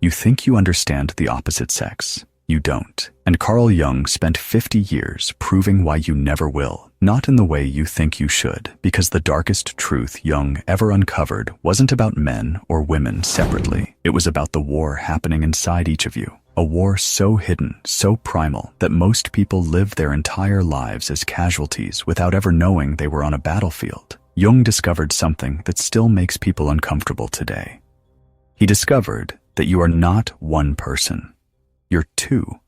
You think you understand the opposite sex. You don't. And Carl Jung spent 50 years proving why you never will, not in the way you think you should, because the darkest truth Jung ever uncovered wasn't about men or women separately. It was about the war happening inside each of you. A war so hidden, so primal, that most people live their entire lives as casualties without ever knowing they were on a battlefield. Jung discovered something that still makes people uncomfortable today. He discovered that you are not one person. You're two,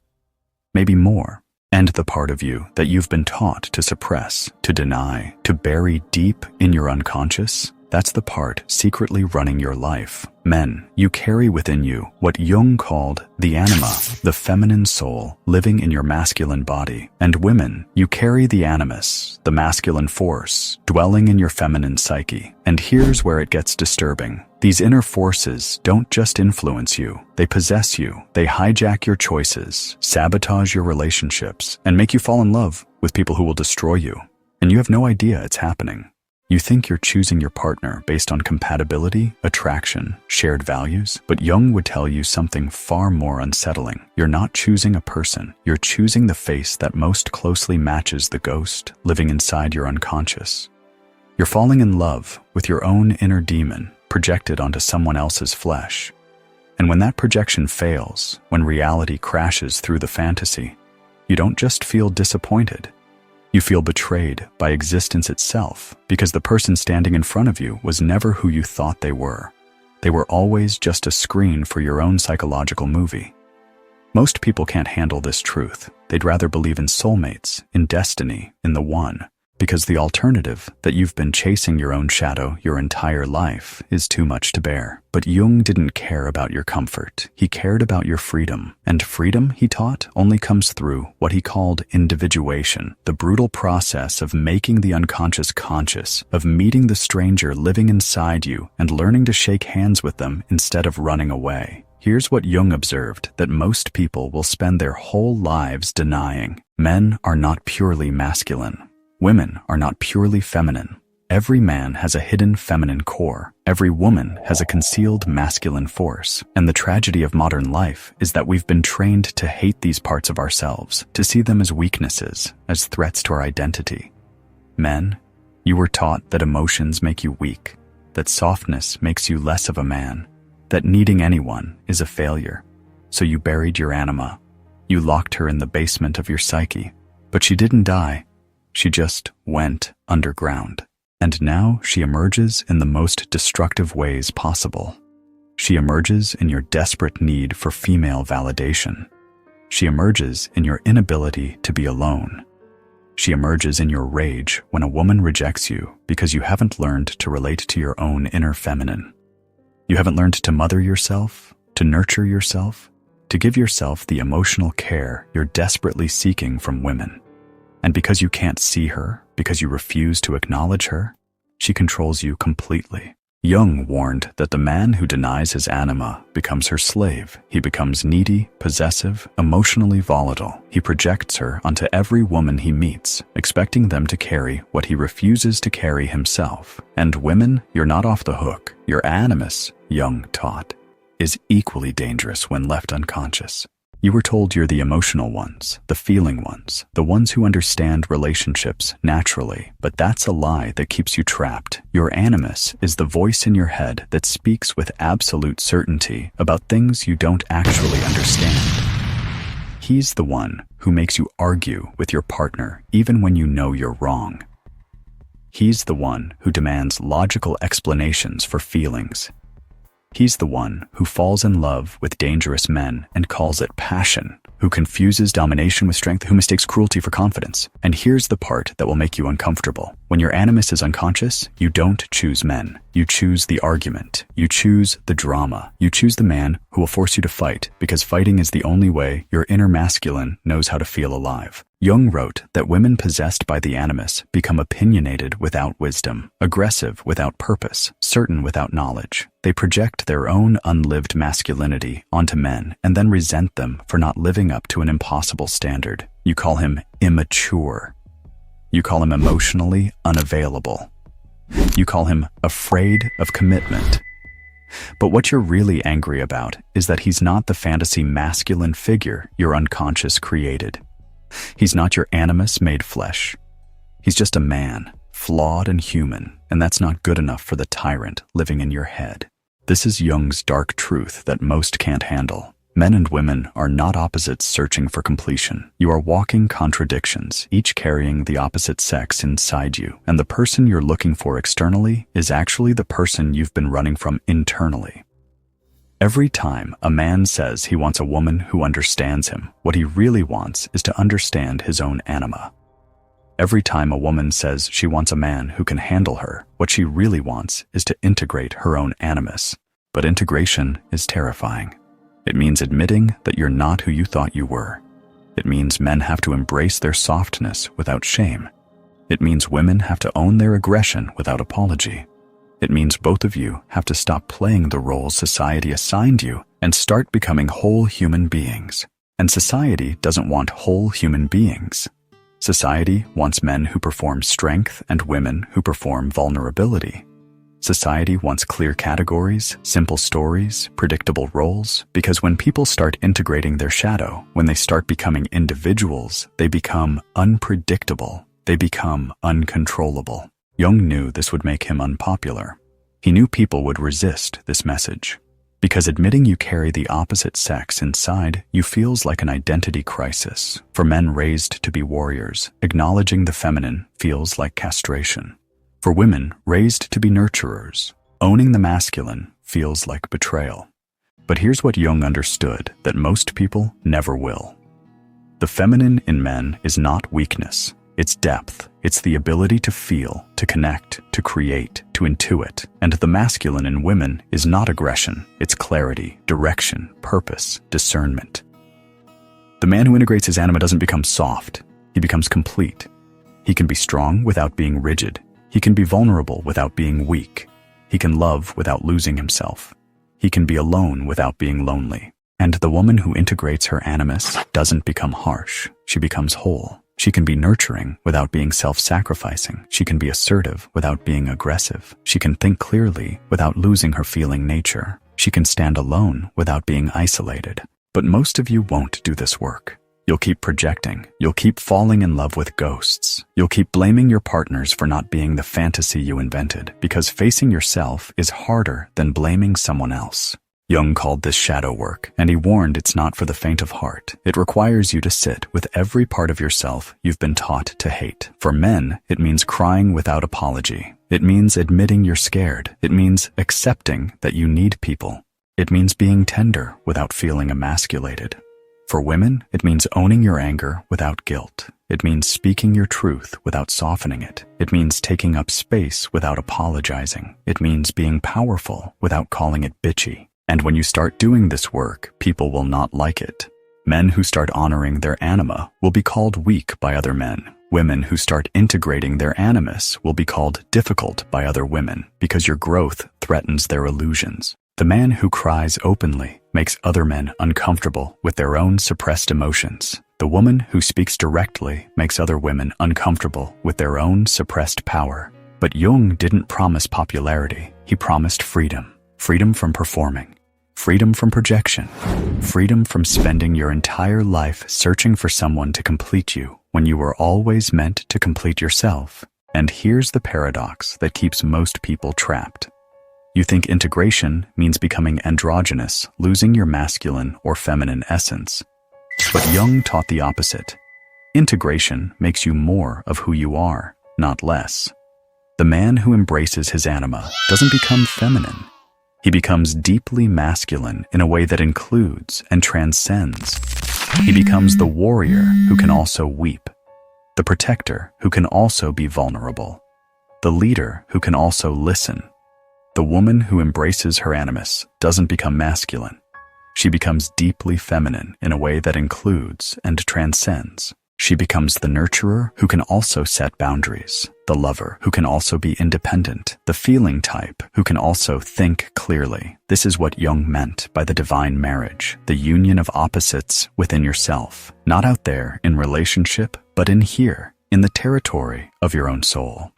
maybe more. And the part of you that you've been taught to suppress, to deny, to bury deep in your unconscious, that's the part secretly running your life. Men, you carry within you what Jung called the anima, the feminine soul living in your masculine body. And women, you carry the animus, the masculine force, dwelling in your feminine psyche. And here's where it gets disturbing. These inner forces don't just influence you, they possess you. They hijack your choices, sabotage your relationships, and make you fall in love with people who will destroy you. And you have no idea it's happening. You think you're choosing your partner based on compatibility, attraction, shared values, but Jung would tell you something far more unsettling. You're not choosing a person, you're choosing the face that most closely matches the ghost living inside your unconscious. You're falling in love with your own inner demon, projected onto someone else's flesh. And when that projection fails, when reality crashes through the fantasy, you don't just feel disappointed. You feel betrayed by existence itself because the person standing in front of you was never who you thought they were. They were always just a screen for your own psychological movie. Most people can't handle this truth. They'd rather believe in soulmates, in destiny, in the one, because the alternative, that you've been chasing your own shadow your entire life, is too much to bear. But Jung didn't care about your comfort. He cared about your freedom. And freedom, he taught, only comes through what he called individuation, the brutal process of making the unconscious conscious, of meeting the stranger living inside you and learning to shake hands with them instead of running away. Here's what Jung observed that most people will spend their whole lives denying. Men are not purely masculine. Women are not purely feminine. Every man has a hidden feminine core. Every woman has a concealed masculine force. And the tragedy of modern life is that we've been trained to hate these parts of ourselves, to see them as weaknesses, as threats to our identity. Men, you were taught that emotions make you weak, that softness makes you less of a man, that needing anyone is a failure. So you buried your anima. You locked her in the basement of your psyche. But she didn't die. She just went underground. And now she emerges in the most destructive ways possible. She emerges in your desperate need for female validation. She emerges in your inability to be alone. She emerges in your rage when a woman rejects you because you haven't learned to relate to your own inner feminine. You haven't learned to mother yourself, to nurture yourself, to give yourself the emotional care you're desperately seeking from women. And because you can't see her, because you refuse to acknowledge her, she controls you completely. Jung warned that the man who denies his anima becomes her slave. He becomes needy, possessive, emotionally volatile. He projects her onto every woman he meets, expecting them to carry what he refuses to carry himself. And women, you're not off the hook. Your animus, Jung taught, is equally dangerous when left unconscious. You were told you're the emotional ones, the feeling ones, the ones who understand relationships naturally, but that's a lie that keeps you trapped. Your animus is the voice in your head that speaks with absolute certainty about things you don't actually understand. He's the one who makes you argue with your partner even when you know you're wrong. He's the one who demands logical explanations for feelings. He's the one who falls in love with dangerous men and calls it passion, who confuses domination with strength, who mistakes cruelty for confidence. And here's the part that will make you uncomfortable. When your animus is unconscious, you don't choose men. You choose the argument. You choose the drama. You choose the man who will force you to fight, because fighting is the only way your inner masculine knows how to feel alive. Jung wrote that women possessed by the animus become opinionated without wisdom, aggressive without purpose, certain without knowledge. They project their own unlived masculinity onto men and then resent them for not living up to an impossible standard. You call him immature. You call him emotionally unavailable. You call him afraid of commitment. But what you're really angry about is that he's not the fantasy masculine figure your unconscious created. He's not your animus made flesh. He's just a man, flawed and human, and that's not good enough for the tyrant living in your head. This is Jung's dark truth that most can't handle. Men and women are not opposites searching for completion. You are walking contradictions, each carrying the opposite sex inside you, and the person you're looking for externally is actually the person you've been running from internally. Every time a man says he wants a woman who understands him, what he really wants is to understand his own anima. Every time a woman says she wants a man who can handle her, what she really wants is to integrate her own animus. But integration is terrifying. It means admitting that you're not who you thought you were. It means men have to embrace their softness without shame. It means women have to own their aggression without apology. It means both of you have to stop playing the roles society assigned you and start becoming whole human beings. And society doesn't want whole human beings. Society wants men who perform strength and women who perform vulnerability. Society wants clear categories, simple stories, predictable roles, because when people start integrating their shadow, when they start becoming individuals, they become unpredictable. They become uncontrollable. Jung knew this would make him unpopular. He knew people would resist this message. Because admitting you carry the opposite sex inside you feels like an identity crisis. For men raised to be warriors, acknowledging the feminine feels like castration. For women raised to be nurturers, owning the masculine feels like betrayal. But here's what Jung understood that most people never will. The feminine in men is not weakness, it's depth. It's the ability to feel, to connect, to create, to intuit. And the masculine in women is not aggression, it's clarity, direction, purpose, discernment. The man who integrates his anima doesn't become soft, he becomes complete. He can be strong without being rigid. He can be vulnerable without being weak. He can love without losing himself. He can be alone without being lonely. And the woman who integrates her animus doesn't become harsh. She becomes whole. She can be nurturing without being self-sacrificing. She can be assertive without being aggressive. She can think clearly without losing her feeling nature. She can stand alone without being isolated. But most of you won't do this work. You'll keep projecting. You'll keep falling in love with ghosts. You'll keep blaming your partners for not being the fantasy you invented, because facing yourself is harder than blaming someone else. Jung called this shadow work, and he warned it's not for the faint of heart. It requires you to sit with every part of yourself you've been taught to hate. For men, it means crying without apology. It means admitting you're scared. It means accepting that you need people. It means being tender without feeling emasculated. For women, it means owning your anger without guilt. It means speaking your truth without softening it. It means taking up space without apologizing. It means being powerful without calling it bitchy. And when you start doing this work, people will not like it. Men who start honoring their anima will be called weak by other men. Women who start integrating their animus will be called difficult by other women because your growth threatens their illusions. The man who cries openly makes other men uncomfortable with their own suppressed emotions. The woman who speaks directly makes other women uncomfortable with their own suppressed power. But Jung didn't promise popularity. He promised freedom. Freedom from performing. Freedom from projection. Freedom from spending your entire life searching for someone to complete you when you were always meant to complete yourself. And here's the paradox that keeps most people trapped. You think integration means becoming androgynous, losing your masculine or feminine essence. But Jung taught the opposite. Integration makes you more of who you are, not less. The man who embraces his anima doesn't become feminine. He becomes deeply masculine in a way that includes and transcends. He becomes the warrior who can also weep, the protector who can also be vulnerable, the leader who can also listen. The woman who embraces her animus doesn't become masculine. She becomes deeply feminine in a way that includes and transcends. She becomes the nurturer who can also set boundaries, the lover who can also be independent, the feeling type who can also think clearly. This is what Jung meant by the divine marriage, the union of opposites within yourself, not out there in relationship, but in here, in the territory of your own soul.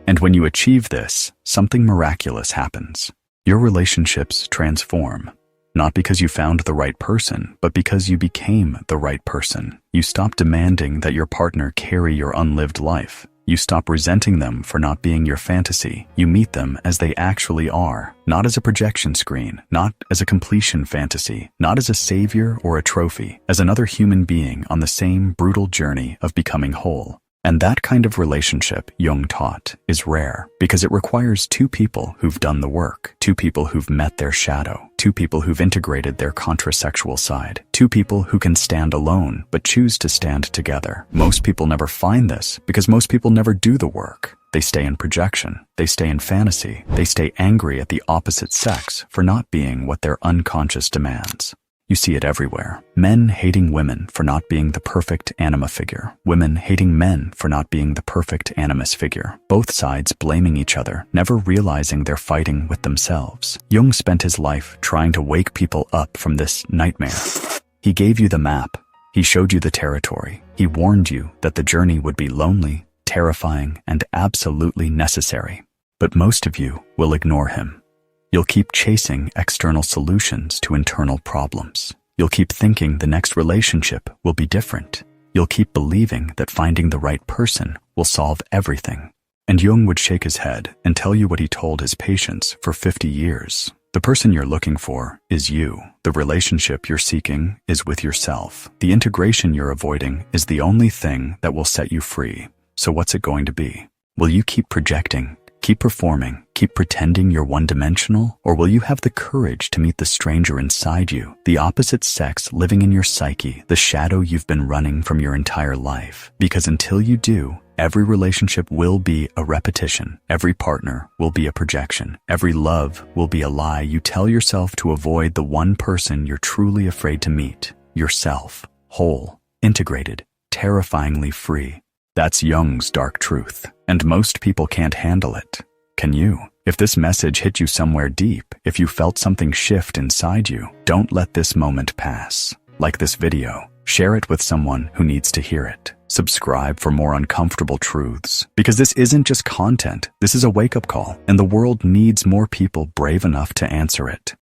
And when you achieve this, something miraculous happens. Your relationships transform. Not because you found the right person, but because you became the right person. You stop demanding that your partner carry your unlived life. You stop resenting them for not being your fantasy. You meet them as they actually are, not as a projection screen, not as a completion fantasy, not as a savior or a trophy, as another human being on the same brutal journey of becoming whole. And that kind of relationship, Jung taught, is rare because it requires two people who've done the work, two people who've met their shadow, two people who've integrated their contrasexual side, two people who can stand alone but choose to stand together. Most people never find this because most people never do the work. They stay in projection, they stay in fantasy, they stay angry at the opposite sex for not being what their unconscious demands. You see it everywhere. Men hating women for not being the perfect Anima figure. Women hating men for not being the perfect Animus figure. Both sides blaming each other, never realizing they're fighting with themselves. Jung spent his life trying to wake people up from this nightmare. He gave you the map. He showed you the territory. He warned you that the journey would be lonely, terrifying, and absolutely necessary. But most of you will ignore him. You'll keep chasing external solutions to internal problems. You'll keep thinking the next relationship will be different. You'll keep believing that finding the right person will solve everything. And Jung would shake his head and tell you what he told his patients for 50 years. The person you're looking for is you. The relationship you're seeking is with yourself. The integration you're avoiding is the only thing that will set you free. So what's it going to be? Will you keep projecting? Keep performing, keep pretending you're one-dimensional, or will you have the courage to meet the stranger inside you, the opposite sex living in your psyche, the shadow you've been running from your entire life? Because until you do, every relationship will be a repetition. Every partner will be a projection. Every love will be a lie you tell yourself to avoid the one person you're truly afraid to meet. Yourself. Whole, integrated, terrifyingly free. That's Jung's dark truth, and most people can't handle it. Can you? If this message hit you somewhere deep, if you felt something shift inside you, don't let this moment pass. Like this video, share it with someone who needs to hear it. Subscribe for more uncomfortable truths, because this isn't just content, this is a wake-up call, and the world needs more people brave enough to answer it.